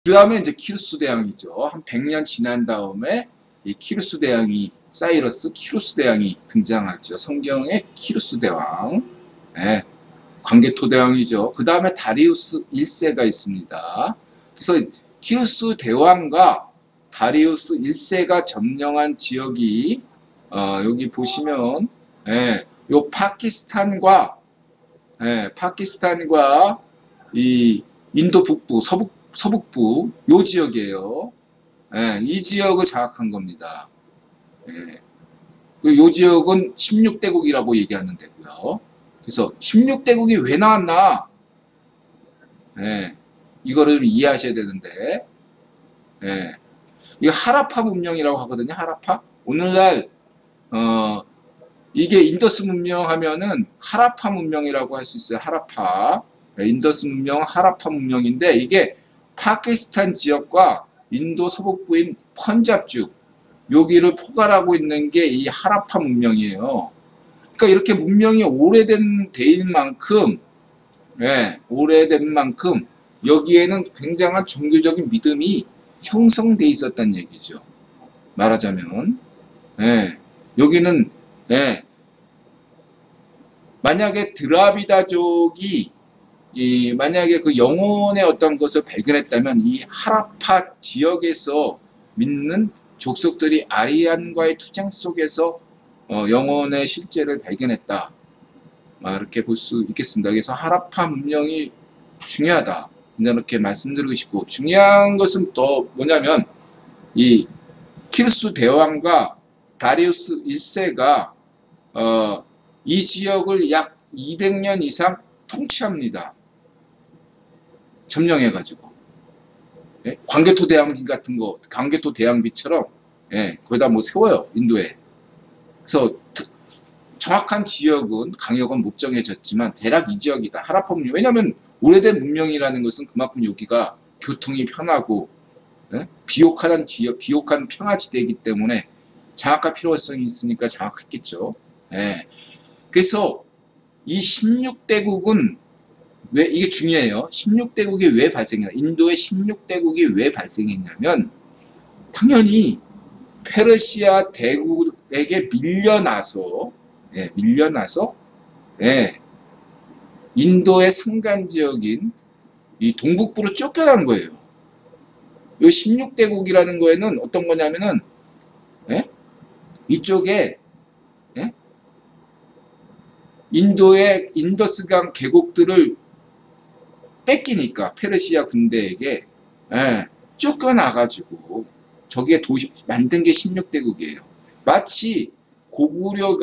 그 다음에 이제 키루스 대왕이죠. 한 100년 지난 다음에 이 키루스 대왕이, 사이러스 키루스 대왕이 등장하죠. 성경의 키루스 대왕. 네, 광개토 대왕이죠. 그 다음에 다리우스 1세가 있습니다. 그래서 키루스 대왕과 다리우스 1세가 점령한 지역이 여기 보시면 요 파키스탄과 파키스탄과 이 인도 북부, 서북부 요 지역이에요. 이 지역을 장악한 겁니다. 요 지역은 16대국이라고 얘기하는 데고요. 그래서 16대국이 왜 나왔나? 이거를 좀 이해하셔야 되는데, 이거 하라파 문명이라고 하거든요. 하라파. 오늘날 이게 인더스 문명 하면은 하라파 문명이라고 할 수 있어요. 하라파. 인더스 문명은 하라파 문명인데, 이게 파키스탄 지역과 인도 서북부인 펀잡주 여기를 포괄하고 있는 게 이 하라파 문명이에요. 그러니까 이렇게 문명이 오래된 데인 만큼, 오래된 만큼 여기에는 굉장한 종교적인 믿음이 형성돼 있었다는 얘기죠. 말하자면, 여기는 만약에 드라비다족이 만약에 그 영혼의 어떤 것을 발견했다면 이 하라파 지역에서 믿는 족속들이 아리안과의 투쟁 속에서 영혼의 실제를 발견했다. 이렇게 볼 수 있겠습니다. 그래서 하라파 문명이 중요하다. 이렇게 말씀드리고 싶고, 중요한 것은 또 뭐냐면 이 키루스 대왕과 다리우스 1세가 이 지역을 약 200년 이상 통치합니다. 점령해가지고. 광개토 대왕비 같은 거, 광개토 대왕비처럼 거기다 뭐 세워요. 인도에. 그래서 정확한 지역은, 강역은 못 정해졌지만 대략 이 지역이다. 하라파 문명. 왜냐하면 오래된 문명이라는 것은 그만큼 여기가 교통이 편하고 비옥한 지역, 비옥한 평화지대이기 때문에 장악할 필요성이 있으니까 장악했겠죠. 그래서 이 16대국은 왜, 이게 중요해요. 16대국이 왜 발생했냐. 인도의 16대국이 왜 발생했냐면, 당연히 페르시아 대국에게 밀려나서, 인도의 산간 지역인 이 동북부로 쫓겨난 거예요. 이 16대국이라는 거에는 어떤 거냐면은, 이쪽에, 인도의 인더스강 계곡들을 뺏기니까 페르시아 군대에게 쫓겨나가지고 저기에 도시 만든 게 16대국이에요. 마치 고구려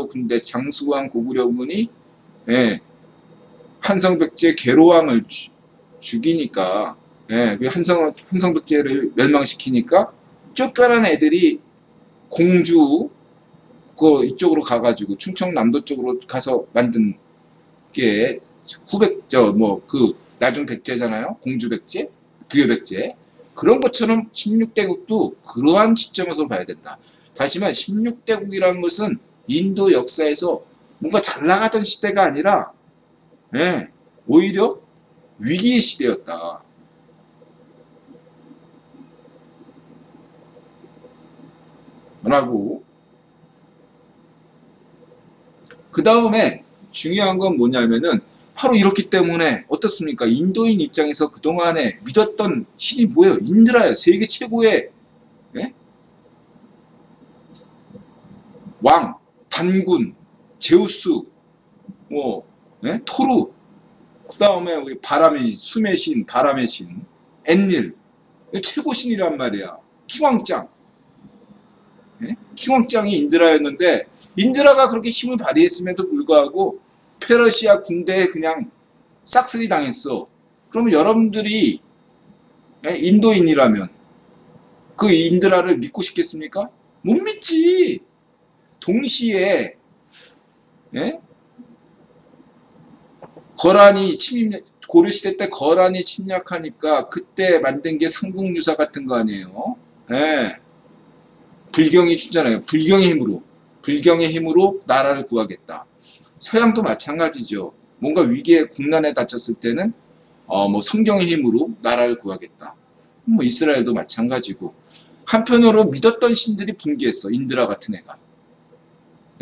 군대 장수왕 고구려군이 한성백제 계로왕을 죽이니까 한성백제를 멸망시키니까 쫓겨난 애들이 공주 이쪽으로 가가지고 충청남도 쪽으로 가서 만든 게 나중 백제잖아요. 공주 백제, 부여 백제. 그런 것처럼 16대국도 그러한 시점에서 봐야 된다. 다시 말해 16대국이라는 것은 인도 역사에서 뭔가 잘 나가던 시대가 아니라 오히려 위기의 시대였다. 라고. 그 다음에 중요한 건 뭐냐면은 바로 이렇기 때문에 어떻습니까? 인도인 입장에서 그동안에 믿었던 신이 뭐예요? 인드라예요. 세계 최고의 왕, 단군, 제우스, 토르, 그 다음에 바람의 숨의 신, 바람의 신, 엔닐, 최고 신이란 말이야. 킹왕짱. 킹왕짱이 인드라였는데 인드라가 그렇게 힘을 발휘했음에도 불구하고 페르시아 군대에 그냥 싹쓸이 당했어. 그러면 여러분들이 인도인이라면 그 인드라를 믿고 싶겠습니까? 못 믿지. 동시에 고려시대 때 거란이 침략하니까 그때 만든 게 삼국유사 같은 거 아니에요. 불경이 주잖아요. 불경의 힘으로 나라를 구하겠다. 서양도 마찬가지죠. 뭔가 위기에 국난에 닥쳤을 때는 뭐 성경의 힘으로 나라를 구하겠다. 뭐 이스라엘도 마찬가지고. 한편으로 믿었던 신들이 붕괴했어. 인드라 같은 애가.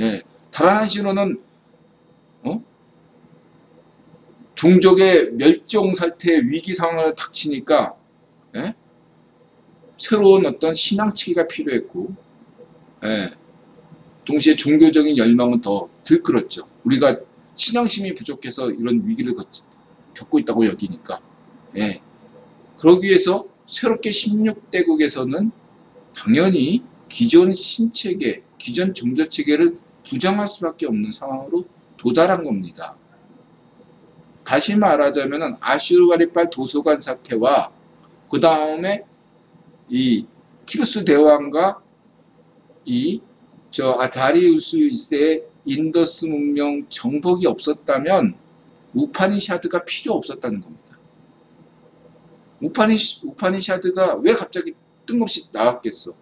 예, 다른 한시로는 종족의 멸종 상태의 위기 상황을 닥치니까 예? 새로운 어떤 신앙치기가 필요했고, 예, 동시에 종교적인 열망은 더 들끓었죠. 우리가 신앙심이 부족해서 이런 위기를 겪고 있다고 여기니까. 예, 그러기 위해서 새롭게 16대국에서는 당연히 기존 신체계, 기존 종교체계를 부정할 수밖에 없는 상황으로 도달한 겁니다. 다시 말하자면 아슈르바니팔 도서관 사태와 그 다음에 이 키루스 대왕과 다리우스 1세의 인더스 문명 정복이 없었다면 우파니샤드가 필요 없었다는 겁니다. 우파니샤드가 왜 갑자기 뜬금없이 나왔겠어?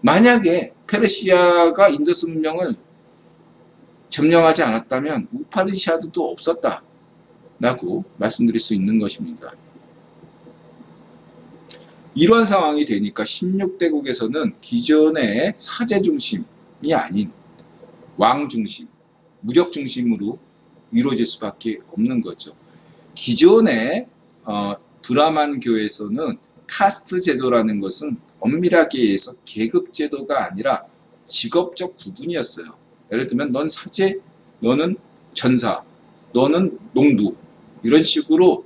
만약에 페르시아가 인더스 문명을 점령하지 않았다면 우파니샤드도 없었다라고 말씀드릴 수 있는 것입니다. 이런 상황이 되니까 16대국에서는 기존의 사제 중심이 아닌 왕 중심, 무력 중심으로 이루어질 수밖에 없는 거죠. 기존의 브라만 교에서는 카스트 제도라는 것은 엄밀하게 얘기해서 계급 제도가 아니라 직업적 구분이었어요. 예를 들면 넌 사제, 너는 전사, 너는 농부, 이런 식으로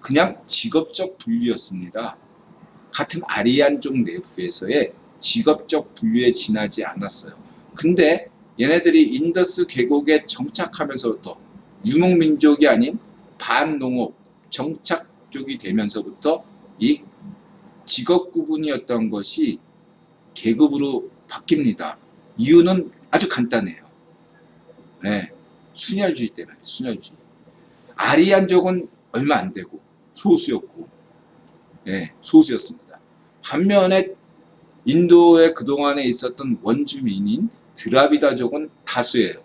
그냥 직업적 분류였습니다. 같은 아리안족 내부에서의 직업적 분류에 지나지 않았어요. 근데 얘네들이 인더스 계곡에 정착하면서부터 유목민족이 아닌 반농업 정착족이 되면서부터 이 직업 구분이었던 것이 계급으로 바뀝니다. 이유는 아주 간단해요. 순혈주의 때문에. 순혈주의. 아리안족은 얼마 안 되고 소수였고, 소수였습니다. 반면에 인도에 그동안에 있었던 원주민인 드라비다족은 다수예요.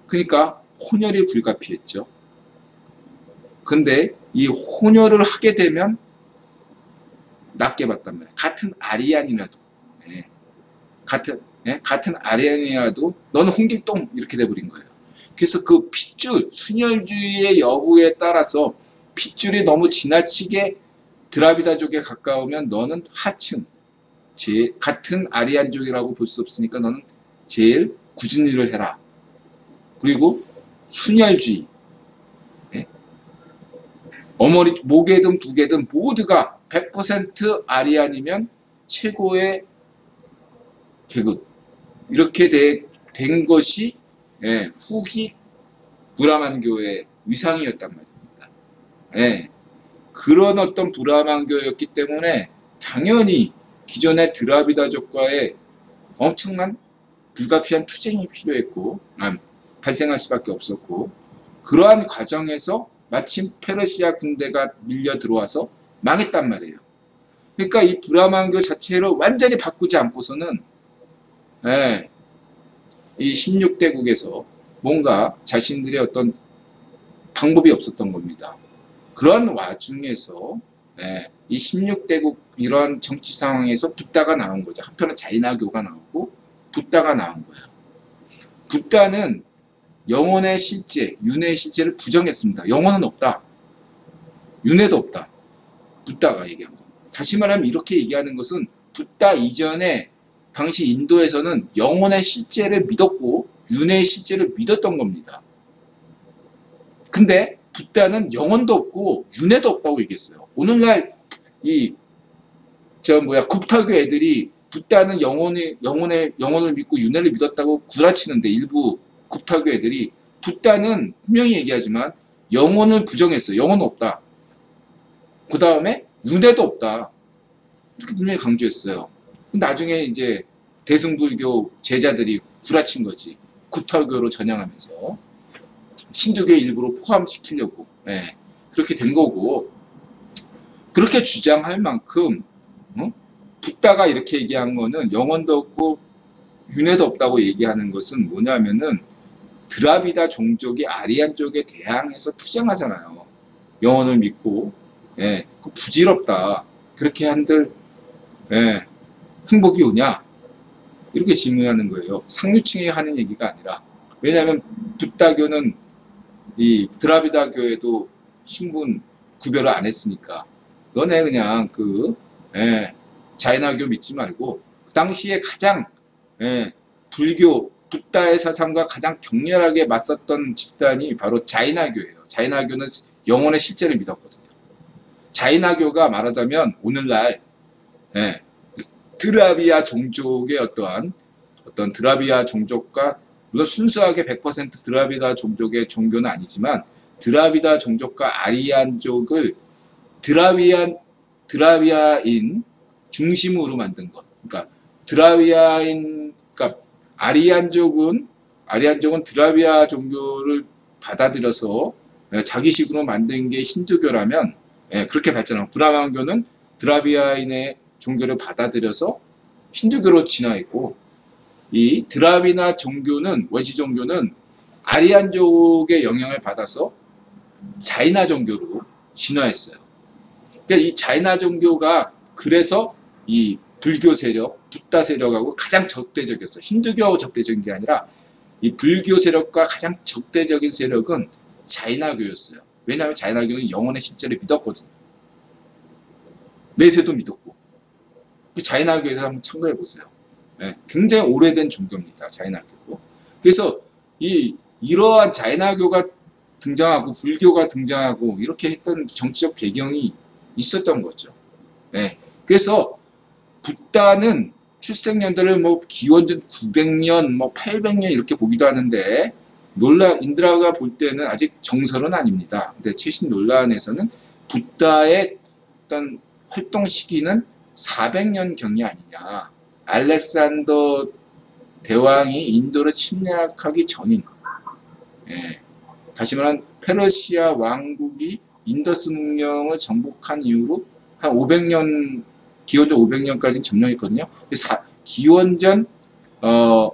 그러니까 혼혈이 불가피했죠. 근데 이 혼혈을 하게 되면 낮게 봤단 말이에요. 같은 아리안이라도, 같은 아리안이라도 너는 홍길동 이렇게 돼버린 거예요. 그래서 그 핏줄, 순혈주의의 여부에 따라서 핏줄이 너무 지나치게 드라비다족에 가까우면 너는 하층, 같은 아리안족이라고 볼 수 없으니까 너는 제일 굳은 일을 해라. 그리고 순혈주의, 어머니 목에든 북에든 모두가 100% 아리안이면 최고의 계급, 이렇게 된 것이 후기 브라만교의 위상이었단 말입니다. 그런 어떤 브라만교였기 때문에 당연히 기존의 드라비다족과의 엄청난 불가피한 투쟁이 필요했고 발생할 수밖에 없었고, 그러한 과정에서 마침 페르시아 군대가 밀려 들어와서 망했단 말이에요. 그러니까 이 브라만교 자체를 완전히 바꾸지 않고서는 이 16대국에서 뭔가 자신들의 어떤 방법이 없었던 겁니다. 그런 와중에서 이 16대국 이런 정치 상황에서 붓다가 나온 거죠. 한편은 자이나교가 나오고 붓다가 나온 거예요. 붓다는 영혼의 실제, 윤회의 실제를 부정했습니다. 영혼은 없다. 윤회도 없다. 붓다가 얘기한 거. 다시 말하면 이렇게 얘기하는 것은 붓다 이전에 당시 인도에서는 영혼의 실제를 믿었고 윤회의 실제를 믿었던 겁니다. 근데 붓다는 영혼도 없고 윤회도 없다고 얘기했어요. 오늘날 굽타교 애들이 붓다는 영혼을 믿고 윤회를 믿었다고 구라치는데, 일부 굽타교 애들이 붓다는 분명히 얘기하지만 영혼을 부정했어요. 영혼은 없다. 그 다음에 윤회도 없다. 이렇게 분명히 강조했어요. 나중에 이제 대승불교 제자들이 구라친 거지. 굽타교로 전향하면서 힌두교 일부로 포함시키려고 그렇게 된 거고, 그렇게 주장할 만큼 붓다가 이렇게 얘기한 거는 영혼도 없고 윤회도 없다고 얘기하는 것은 뭐냐면은 드라비다 종족이 아리안족에 대항해서 투쟁하잖아요. 영혼을 믿고. 예, 그 부질없다. 그렇게 한들 예, 행복이 오냐? 이렇게 질문하는 거예요. 상류층이 하는 얘기가 아니라. 왜냐하면 붓다교는 이 드라비다교에도 신분 구별을 안 했으니까. 너네 그냥 예, 자이나교 믿지 말고 그 당시에 가장 예, 불교 붓다의 사상과 가장 격렬하게 맞섰던 집단이 바로 자이나교예요. 자이나교는 영혼의 실제를 믿었거든요. 자이나교가 말하자면 오늘날 예, 드라비아 종족의 어떤 드라비아 종족과 물론 순수하게 100% 드라비다 종족의 종교는 아니지만 드라비다 종족과 아리안족을 드라비아인 중심으로 만든 것. 그러니까 그러니까 아리안족은 드라비아 종교를 받아들여서 자기식으로 만든 게 힌두교라면 그렇게 발전하고 브라만교는 드라비아인의 종교를 받아들여서 힌두교로 진화했고 이 드라비나 종교는 원시 종교는 아리안족의 영향을 받아서 자이나 종교로 진화했어요. 그러니까 이 자이나 종교가 그래서 이 불교 세력, 붓다 세력하고 가장 적대적이었어요. 힌두교하고 적대적인 게 아니라 이 불교 세력과 가장 적대적인 세력은 자이나교였어요. 왜냐하면 자이나교는 영혼의 실제를 믿었거든요. 내세도 믿었고. 자이나교에 대해서 한번 참고해 보세요. 네, 굉장히 오래된 종교입니다. 자이나교. 그래서 이러한 자이나교가 등장하고 불교가 등장하고 이렇게 했던 정치적 배경이 있었던 거죠. 네, 그래서 붓다는 출생 연도를 뭐 기원전 900년, 뭐 800년 이렇게 보기도 하는데 인드라가 볼 때는 아직 정설은 아닙니다. 근데 최신 논란에서는 붓다의 어떤 활동 시기는 400년 경이 아니냐. 알렉산더 대왕이 인도를 침략하기 전인, 다시 말하면 페르시아 왕국이 인더스 문명을 정복한 이후로 한 500년, 기원전 500년까지는 점령했거든요. 기원전 그러니까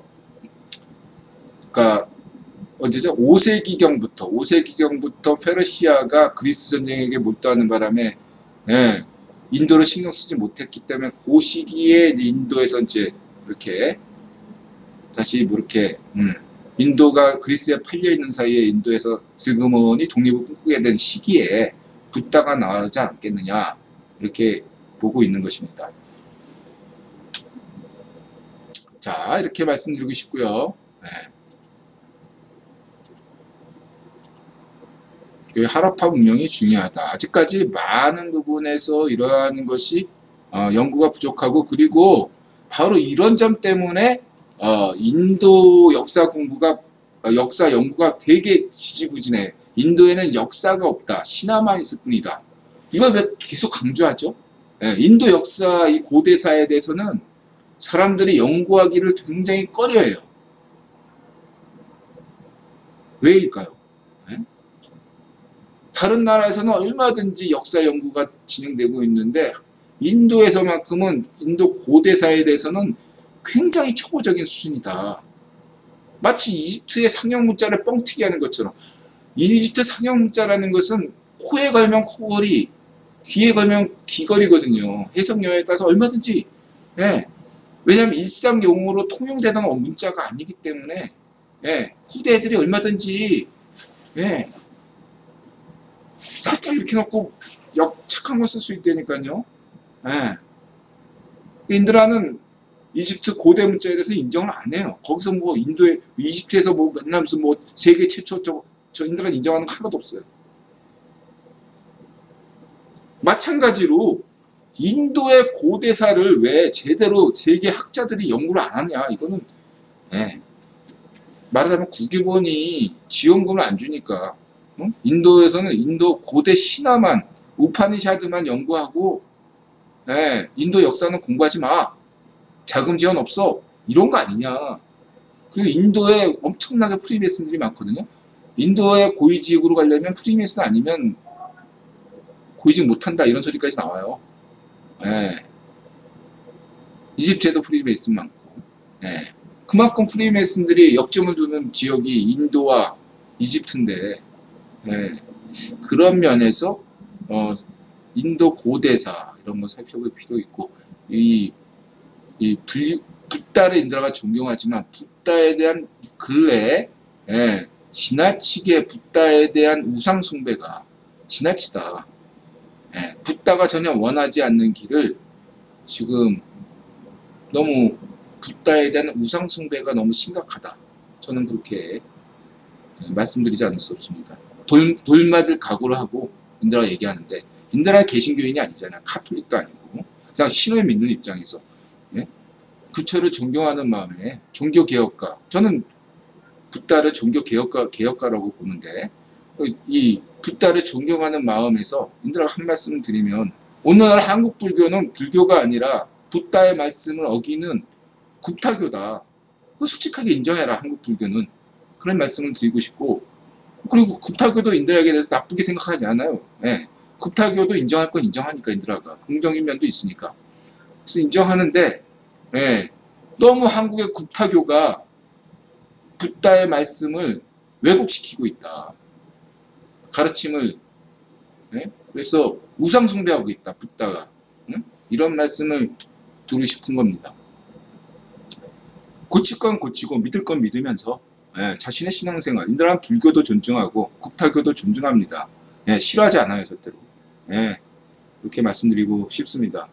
언제죠? 5세기경부터 페르시아가 그리스 전쟁에게 몰두하는 바람에 인도를 신경 쓰지 못했기 때문에 그 시기에 인도에서 이제 이렇게 다시 뭐 이렇게 인도가 그리스에 팔려 있는 사이에 인도에서 슬그머니 독립을 꿈꾸게 된 시기에 붓다가 나오지 않겠느냐 이렇게 보고 있는 것입니다. 자, 이렇게 말씀드리고 싶고요. 하라파 문명이 중요하다. 아직까지 많은 부분에서 이러한 것이 연구가 부족하고, 그리고 바로 이런 점 때문에 인도 역사 연구가 되게 지지부진해. 인도에는 역사가 없다. 신화만 있을 뿐이다. 이걸 왜 계속 강조하죠? 인도 역사, 이 고대사에 대해서는 사람들이 연구하기를 굉장히 꺼려해요. 왜일까요? 다른 나라에서는 얼마든지 역사 연구가 진행되고 있는데 인도에서만큼은 인도 고대사에 대해서는 굉장히 초보적인 수준이다. 마치 이집트의 상형 문자를 뻥튀기 하는 것처럼. 이집트 상형 문자라는 것은 코에 걸면 코걸이, 귀에 걸면 귀걸이거든요. 해석료에 따라서 얼마든지. 왜냐하면 일상 용어로 통용되던 문자가 아니기 때문에 후대 애들이 얼마든지 살짝 이렇게 놓고 착한 거 쓸 수 있다니까요. 인드라는 이집트 고대 문자에 대해서 인정을 안 해요. 거기서 뭐 이집트에서 뭐 맨날 무슨 뭐 세계 최초 저 인드라는 인정하는 거 하나도 없어요. 마찬가지로 인도의 고대사를 왜 제대로 세계 학자들이 연구를 안 하냐. 이거는 말하자면 국유본이 지원금을 안 주니까. 인도에서는 인도 고대 신화만, 우파니샤드만 연구하고 인도 역사는 공부하지 마. 자금 지원 없어. 이런 거 아니냐. 그리고 인도에 엄청나게 프리메슨들이 많거든요. 인도의 고위직으로 가려면 프리메슨 아니면 고위직 못한다 이런 소리까지 나와요. 이집트에도 프리메슨 많고. 그만큼 프리메이슨들이 역점을 두는 지역이 인도와 이집트인데, 예, 그런 면에서 인도 고대사 이런 거 살펴볼 필요 있고, 붓다를 인도가 존경하지만 붓다에 대한 근래 지나치게 붓다에 대한 우상 숭배가 지나치다. 붓다가 전혀 원하지 않는 길을 지금 너무 붓다에 대한 우상 숭배가 너무 심각하다. 저는 그렇게 말씀드리지 않을 수 없습니다. 돌 맞을 각오를 하고 인도라가 얘기하는데, 인도라가 개신교인이 아니잖아요. 카톨릭도 아니고 그냥 신을 믿는 입장에서 부처를 존경하는 마음에 종교개혁가, 저는 붓다를 종교개혁가라고 보는데, 이 붓다를 존경하는 마음에서 인도라가 한 말씀을 드리면, 오늘날 한국 불교는 불교가 아니라 붓다의 말씀을 어기는 굽타교다. 그거 솔직하게 인정해라, 한국 불교는. 그런 말씀을 드리고 싶고, 그리고 굽타교도 인도라에 대해서 나쁘게 생각하지 않아요. 굽타교도 인정할 건 인정하니까, 인도라가 긍정인 면도 있으니까. 그래서 인정하는데, 너무 한국의 굽타교가 붓다의 말씀을 왜곡시키고 있다. 가르침을, 그래서 우상숭배하고 있다, 붓다가. 이런 말씀을 드리고 싶은 겁니다. 고칠 건 고치고 믿을 건 믿으면서 자신의 신앙생활, 인도라는 불교도 존중하고 굽타교도 존중합니다. 싫어하지 않아요, 절대로. 그렇게 말씀드리고 싶습니다.